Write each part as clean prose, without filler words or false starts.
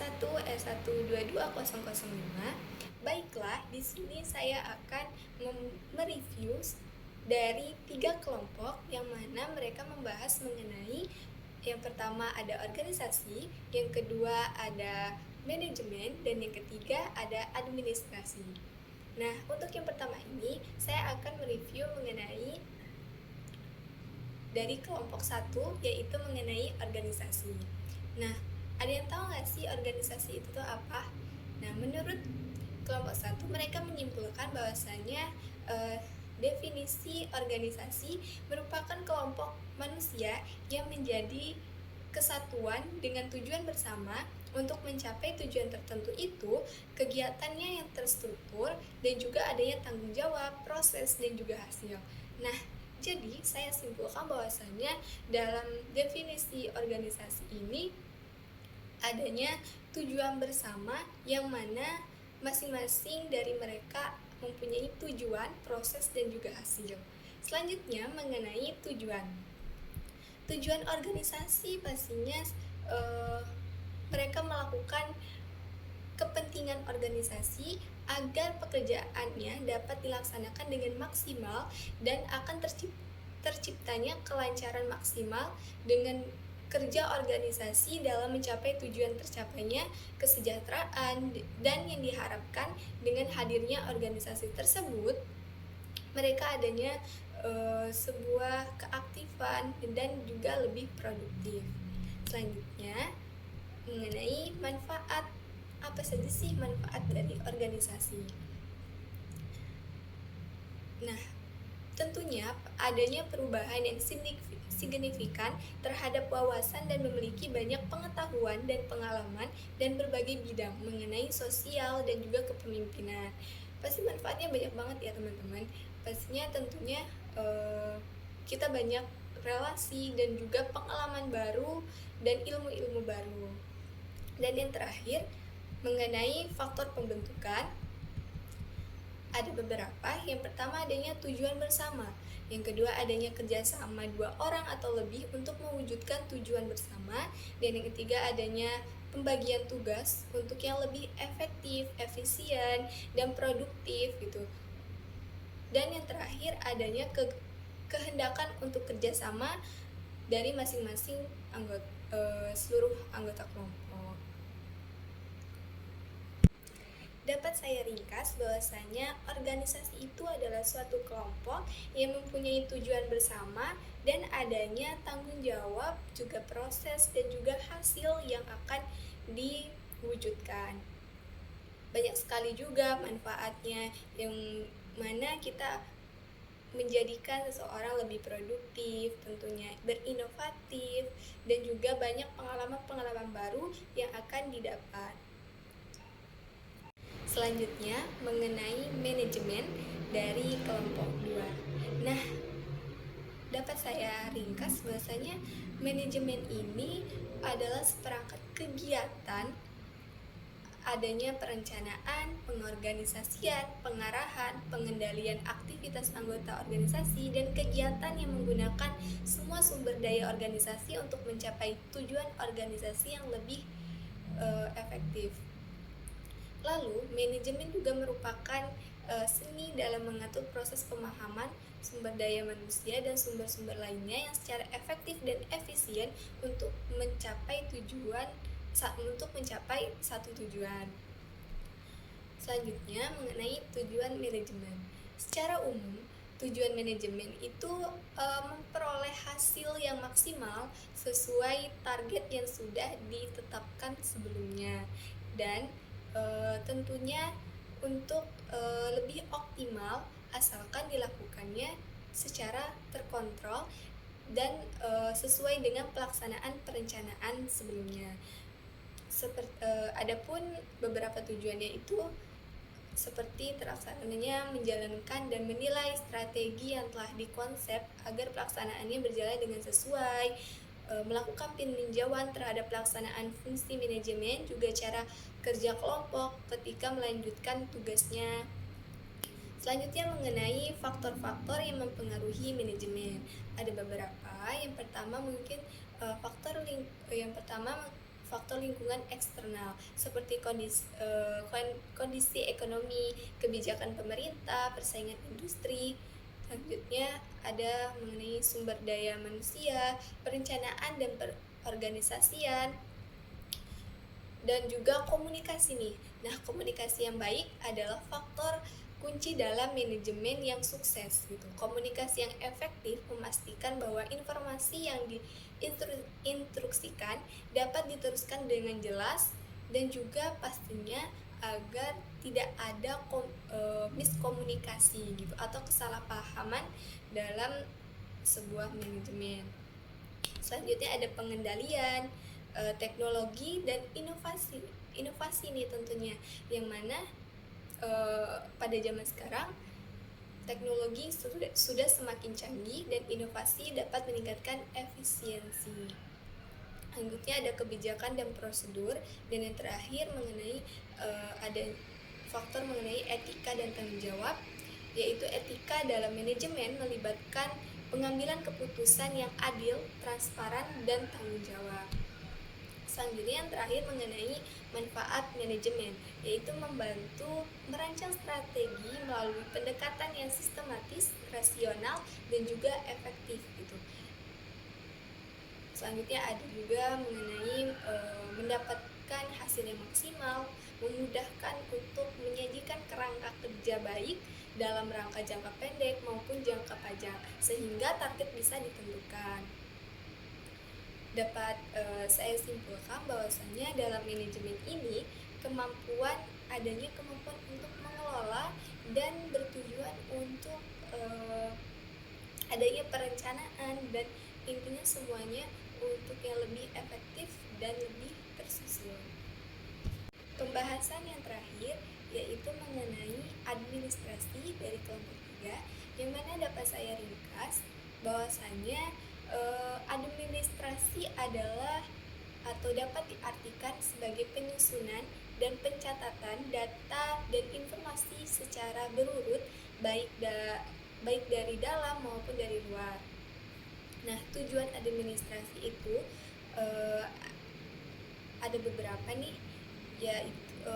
1 S1222005. Baiklah, di sini saya akan mereview dari 3 kelompok yang mana mereka membahas mengenai yang pertama ada organisasi, yang kedua ada manajemen, dan yang ketiga ada administrasi. Nah, untuk yang pertama ini saya akan mereview mengenai dari kelompok 1, yaitu mengenai organisasi. Nah, ada yang tahu nggak sih organisasi itu tuh apa? Nah, menurut kelompok 1, mereka menyimpulkan bahwasanya definisi organisasi merupakan kelompok manusia yang menjadi kesatuan dengan tujuan bersama untuk mencapai tujuan tertentu itu, kegiatannya yang terstruktur dan juga adanya tanggung jawab, proses, dan juga hasil. Nah, jadi saya simpulkan bahwasanya dalam definisi organisasi ini adanya tujuan bersama yang mana masing-masing dari mereka mempunyai tujuan, proses, dan juga hasil. Selanjutnya mengenai tujuan. Tujuan organisasi pastinya mereka melakukan kepentingan organisasi agar pekerjaannya dapat dilaksanakan dengan maksimal dan akan terciptanya kelancaran maksimal dengan kerja organisasi dalam mencapai tujuan tercapainya kesejahteraan, dan yang diharapkan dengan hadirnya organisasi tersebut mereka adanya sebuah keaktifan dan juga lebih produktif. Selanjutnya mengenai manfaat, apa saja sih manfaat dari organisasi? Nah, tentunya adanya perubahan yang signifikan terhadap wawasan dan memiliki banyak pengetahuan dan pengalaman dan berbagai bidang mengenai sosial dan juga kepemimpinan. Pasti manfaatnya banyak banget ya teman-teman. Pastinya tentunya kita banyak relasi dan juga pengalaman baru dan ilmu-ilmu baru. Dan yang terakhir mengenai faktor pembentukan, ada beberapa. Yang pertama adanya tujuan bersama, yang kedua adanya kerjasama 2 orang atau lebih untuk mewujudkan tujuan bersama, dan yang ketiga adanya pembagian tugas untuk yang lebih efektif, efisien, dan produktif gitu. Dan yang terakhir adanya kehendakan untuk kerjasama dari masing-masing seluruh anggota kelompok. Dapat saya ringkas bahwasanya organisasi itu adalah suatu kelompok yang mempunyai tujuan bersama dan adanya tanggung jawab, juga proses, dan juga hasil yang akan diwujudkan. Banyak sekali juga manfaatnya, yang mana kita menjadikan seseorang lebih produktif, tentunya berinovatif, dan juga banyak pengalaman-pengalaman baru yang akan didapat. Selanjutnya mengenai manajemen dari kelompok 2. Nah, dapat saya ringkas bahwasanya manajemen ini adalah seperangkat kegiatan adanya perencanaan, pengorganisasian, pengarahan, pengendalian aktivitas anggota organisasi, dan kegiatan yang menggunakan semua sumber daya organisasi untuk mencapai tujuan organisasi yang lebih efektif. Lalu, manajemen juga merupakan seni dalam mengatur proses pemahaman sumber daya manusia dan sumber-sumber lainnya yang secara efektif dan efisien untuk mencapai satu tujuan. Selanjutnya mengenai tujuan manajemen. Secara umum, tujuan manajemen itu memperoleh hasil yang maksimal sesuai target yang sudah ditetapkan sebelumnya, dan tentunya untuk lebih optimal asalkan dilakukannya secara terkontrol dan sesuai dengan pelaksanaan perencanaan sebelumnya. Adapun beberapa tujuannya itu seperti terlaksananya menjalankan dan menilai strategi yang telah dikonsep agar pelaksanaannya berjalan dengan sesuai, melakukan peninjauan terhadap pelaksanaan fungsi manajemen, juga cara kerja kelompok ketika melanjutkan tugasnya. Selanjutnya mengenai faktor-faktor yang mempengaruhi manajemen. Ada beberapa. Yang pertama faktor lingkungan eksternal seperti kondisi ekonomi, kebijakan pemerintah, persaingan industri. Selanjutnya ada mengenai sumber daya manusia, perencanaan dan perorganisasian, dan juga komunikasi nih. Nah, komunikasi yang baik adalah faktor kunci dalam manajemen yang sukses gitu. Komunikasi yang efektif memastikan bahwa informasi yang diinstruksikan dapat diteruskan dengan jelas dan juga pastinya agar tidak ada miskomunikasi gitu atau kesalahpahaman dalam sebuah manajemen. Selanjutnya ada pengendalian, teknologi dan inovasi. Inovasi nih tentunya, yang mana pada zaman sekarang teknologi sudah semakin canggih dan inovasi dapat meningkatkan efisiensi. Selanjutnya ada kebijakan dan prosedur, dan yang terakhir mengenai ada faktor mengenai etika dan tanggung jawab, yaitu etika dalam manajemen melibatkan pengambilan keputusan yang adil, transparan, dan tanggung jawab. Selanjutnya yang terakhir mengenai manfaat manajemen, yaitu membantu merancang strategi melalui pendekatan yang sistematis, rasional, dan juga efektif gitu. Selanjutnya ada juga mengenai mendapatkan hasil yang maksimal, memudahkan untuk menyajikan kerangka kerja baik dalam rangka jangka pendek maupun jangka panjang sehingga target bisa ditentukan. Dapat saya simpulkan bahwasanya dalam manajemen ini adanya kemampuan untuk mengelola dan bertujuan untuk adanya perencanaan, dan intinya semuanya untuk yang lebih efektif dan lebih tersusun. Pembahasan yang terakhir yaitu mengenai administrasi dari kelompok 3, yang mana dapat saya ringkas bahwasanya administrasi adalah atau dapat diartikan sebagai penyusunan dan pencatatan data dan informasi secara berurut baik dari dalam maupun dari luar. Nah, tujuan administrasi itu ada beberapa nih, yaitu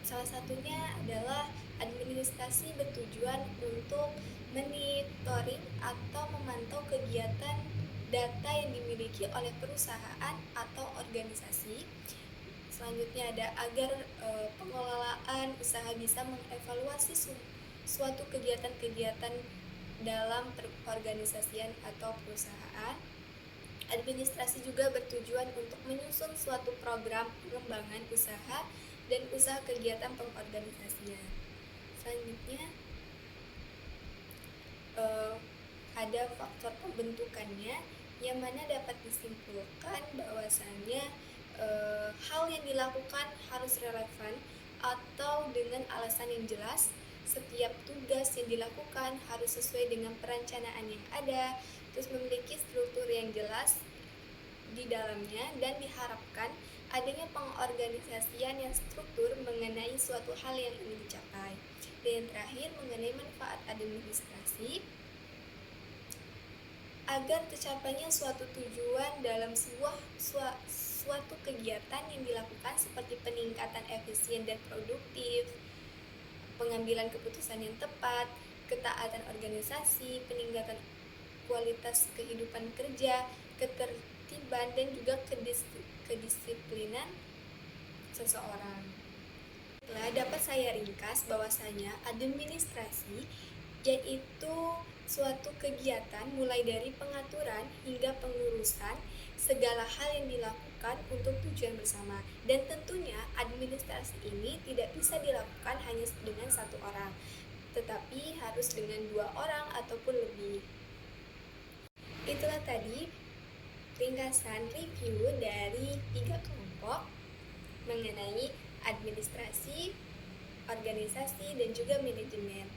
salah satunya adalah administrasi bertujuan untuk monitoring atau memantau kegiatan data yang dimiliki oleh perusahaan atau organisasi. Selanjutnya ada agar pengelolaan usaha bisa mengevaluasi suatu kegiatan-kegiatan dalam perorganisasian atau perusahaan. Administrasi juga bertujuan untuk menyusun suatu program pengembangan usaha dan usaha kegiatan pengorganisasian. Selanjutnya ada faktor pembentukannya, yang mana dapat disimpulkan bahwasannya hal yang dilakukan harus relevan atau dengan alasan yang jelas. Setiap tugas yang dilakukan harus sesuai dengan perencanaan yang ada, terus memiliki struktur yang jelas di dalamnya, dan diharapkan adanya pengorganisasian yang struktur mengenai suatu hal yang ingin dicapai. Dan yang terakhir mengenai manfaat administrasi, agar tercapainya suatu tujuan dalam suatu kegiatan yang dilakukan seperti peningkatan efisien dan produktif, pengambilan keputusan yang tepat, ketaatan organisasi, peningkatan kualitas kehidupan kerja, ketertiban, dan juga kedisiplinan seseorang. Dapat saya ringkas bahwasanya administrasi yaitu suatu kegiatan mulai dari pengaturan hingga pengurusan segala hal yang dilakukan untuk tujuan bersama, dan tentunya administrasi ini tidak bisa dilakukan hanya dengan satu orang, tetapi harus dengan 2 orang ataupun lebih. Itulah tadi ringkasan review dari 3 kelompok mengenai administrasi, organisasi, dan juga manajemen.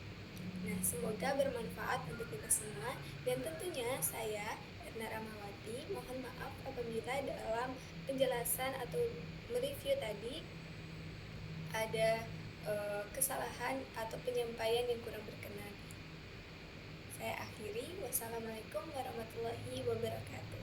Nah, semoga bermanfaat untuk kita semua, dan tentunya saya, Erna Ramawati, mohon maaf apabila dalam penjelasan atau mereview tadi ada kesalahan atau penyampaian yang kurang berkenan. Saya akhiri, wassalamualaikum warahmatullahi wabarakatuh.